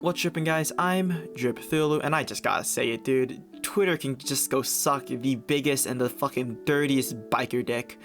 What's trippin', guys? I'm Drip Thulu, and I just gotta say it, dude. Twitter can just go suck the biggest and the fucking dirtiest biker dick.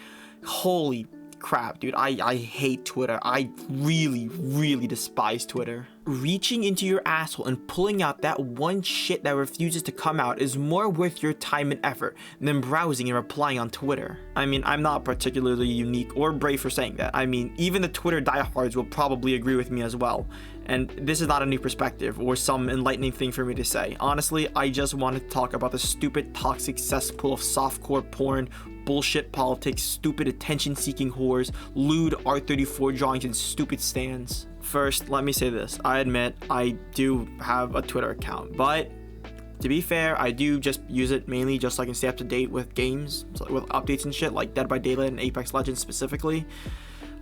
Holy crap, dude. I hate Twitter. I really despise Twitter. Reaching into your asshole and pulling out that one shit that refuses to come out is more worth your time and effort than browsing and replying on Twitter. I mean, I'm not particularly unique or brave for saying that. I mean, even the Twitter diehards will probably agree with me as well. And this is not a new perspective or some enlightening thing for me to say. Honestly, I just wanted to talk about the stupid toxic cesspool of softcore porn, bullshit politics, stupid attention-seeking whores, lewd R34 drawings, and stupid stands. First, let me say this. I admit I do have a Twitter account, but to be fair, I do just use it mainly just so I can stay up to date with games, with updates and shit, like Dead by Daylight and Apex Legends specifically.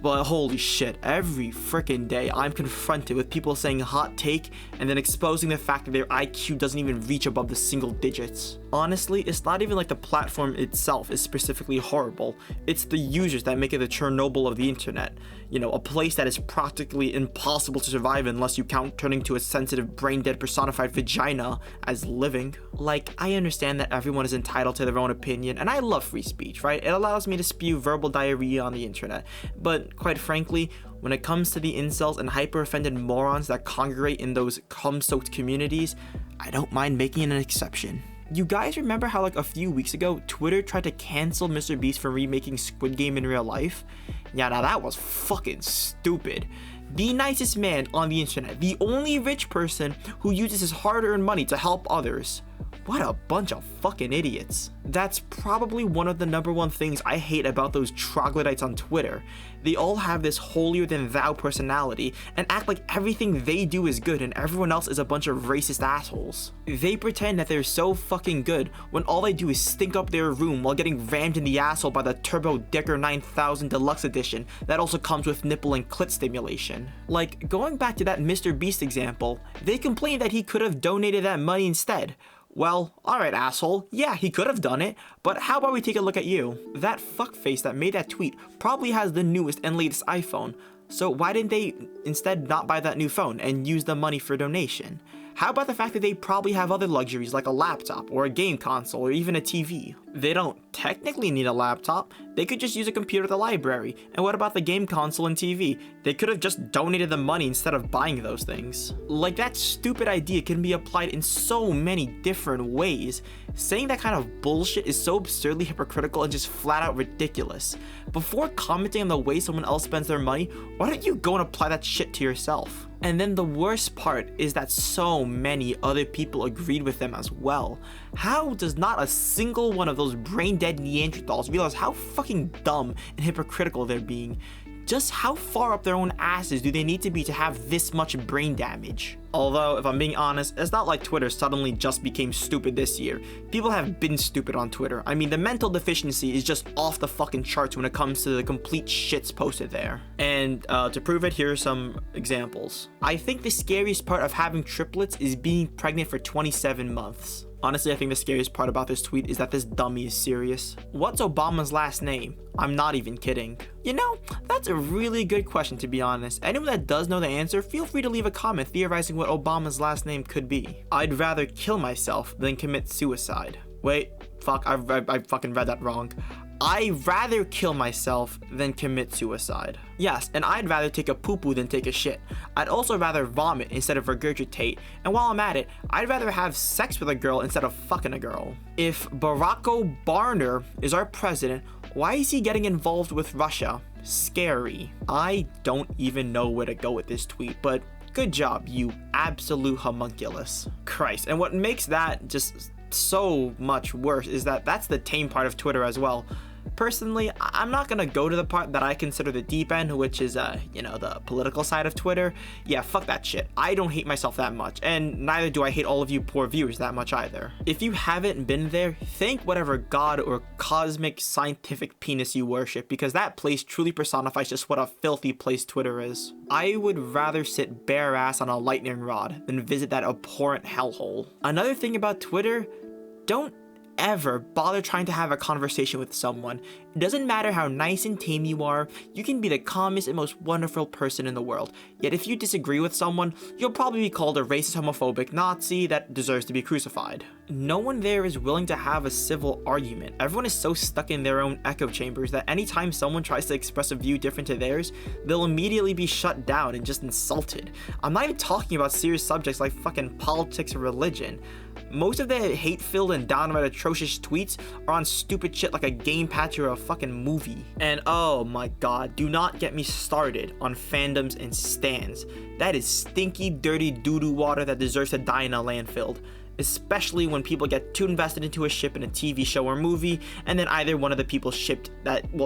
But holy shit, every freaking day I'm confronted with people saying hot take and then exposing the fact that their IQ doesn't even reach above the single digits. Honestly, it's not even like the platform itself is specifically horrible. It's the users that make it the Chernobyl of the internet. You know, a place that is practically impossible to survive unless you count turning to a sensitive brain-dead personified vagina as living. Like, I understand that everyone is entitled to their own opinion, and I love free speech, right? It allows me to spew verbal diarrhea on the internet. But quite frankly, when it comes to the incels and hyper-offended morons that congregate in those cum-soaked communities, I don't mind making an exception. You guys remember how like a few weeks ago, Twitter tried to cancel MrBeast for remaking Squid Game in real life? Yeah, now that was fucking stupid. The nicest man on the internet, the only rich person who uses his hard-earned money to help others. What a bunch of fucking idiots. That's probably one of the #1 things I hate about those troglodytes on Twitter. They all have this holier-than-thou personality and act like everything they do is good and everyone else is a bunch of racist assholes. They pretend that they're so fucking good when all they do is stink up their room while getting rammed in the asshole by the Turbo Decker 9000 Deluxe Edition that also comes with nipple and clit stimulation. Like, going back to that MrBeast example, they complained that he could have donated that money instead. Well, alright asshole, yeah, he could have done it, but how about we take a look at you? That fuckface that made that tweet probably has the newest and latest iPhone, so why didn't they instead not buy that new phone and use the money for donation? How about the fact that they probably have other luxuries like a laptop or a game console or even a TV? They don't technically need a laptop, they could just use a computer at the library. And what about the game console and TV? They could have just donated the money instead of buying those things. Like, that stupid idea can be applied in so many different ways. Saying that kind of bullshit is so absurdly hypocritical and just flat out ridiculous. Before commenting on the way someone else spends their money, why don't you go and apply that shit to yourself? And then the worst part is that so many other people agreed with them as well. How does not a single one of those brain-dead Neanderthals realize how fucking dumb and hypocritical they're being? Just how far up their own asses do they need to be to have this much brain damage? Although, if I'm being honest, it's not like Twitter suddenly just became stupid this year. People have been stupid on Twitter. I mean, the mental deficiency is just off the fucking charts when it comes to the complete shits posted there. And to prove it, here are some examples. I think the scariest part of having triplets is being pregnant for 27 months. Honestly, I think the scariest part about this tweet is that this dummy is serious. What's Obama's last name? I'm not even kidding. You know, that's a really good question, to be honest. Anyone that does know the answer, feel free to leave a comment theorizing what Obama's last name could be. I'd rather kill myself than commit suicide. Wait, fuck, I fucking read that wrong. I'd rather kill myself than commit suicide. Yes, and I'd rather take a poo-poo than take a shit. I'd also rather vomit instead of regurgitate, and while I'm at it, I'd rather have sex with a girl instead of fucking a girl. If Barack Obama is our president, why is he getting involved with Russia? Scary. I don't even know where to go with this tweet, but good job, you absolute homunculus. Christ, and what makes that just so much worse is that that's the tame part of Twitter as well. Personally, I'm not gonna go to the part that I consider the deep end, which is, you know, the political side of Twitter. Yeah, fuck that shit. I don't hate myself that much, and neither do I hate all of you poor viewers that much either. If you haven't been there, thank whatever god or cosmic scientific penis you worship, because that place truly personifies just what a filthy place Twitter is. I would rather sit bare ass on a lightning rod than visit that abhorrent hellhole. Another thing about Twitter, don't ever bother trying to have a conversation with someone. It doesn't matter how nice and tame you are, you can be the calmest and most wonderful person in the world. Yet if you disagree with someone, you'll probably be called a racist, homophobic Nazi that deserves to be crucified. No one there is willing to have a civil argument. Everyone is so stuck in their own echo chambers that anytime someone tries to express a view different to theirs, they'll immediately be shut down and just insulted. I'm not even talking about serious subjects like fucking politics or religion. Most of the hate-filled and downright atrocious tweets are on stupid shit like a game patch or a fucking movie. And oh my god, do not get me started on fandoms and stans. That is stinky, dirty doo-doo water that deserves to die in a landfill. Especially when people get too invested into a ship in a TV show or movie, and then either one of the people shipped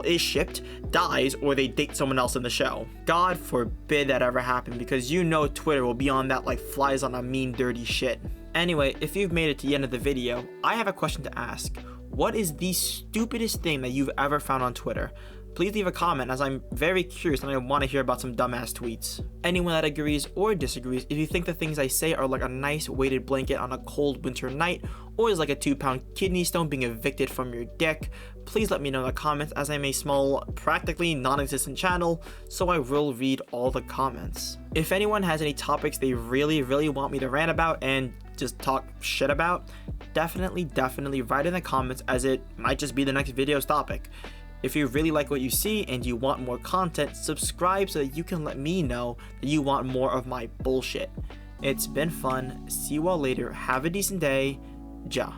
is shipped dies, or they date someone else in the show. God forbid that ever happen, because you know Twitter will be on that like flies on a mean dirty shit. Anyway, if you've made it to the end of the video, I have a question to ask. What is the stupidest thing that you've ever found on Twitter? Please leave a comment, as I'm very curious and I want to hear about some dumbass tweets. Anyone that agrees or disagrees, if you think the things I say are like a nice weighted blanket on a cold winter night, or is like a 2-pound kidney stone being evicted from your dick, please let me know in the comments, as I'm a small, practically non-existent channel, so I will read all the comments. If anyone has any topics they really want me to rant about and just talk shit about, definitely write in the comments, as it might just be the next video's topic. If you really like what you see and you want more content, subscribe so that you can let me know that you want more of my bullshit. It's been fun. See you all later. Have a decent day. Ja.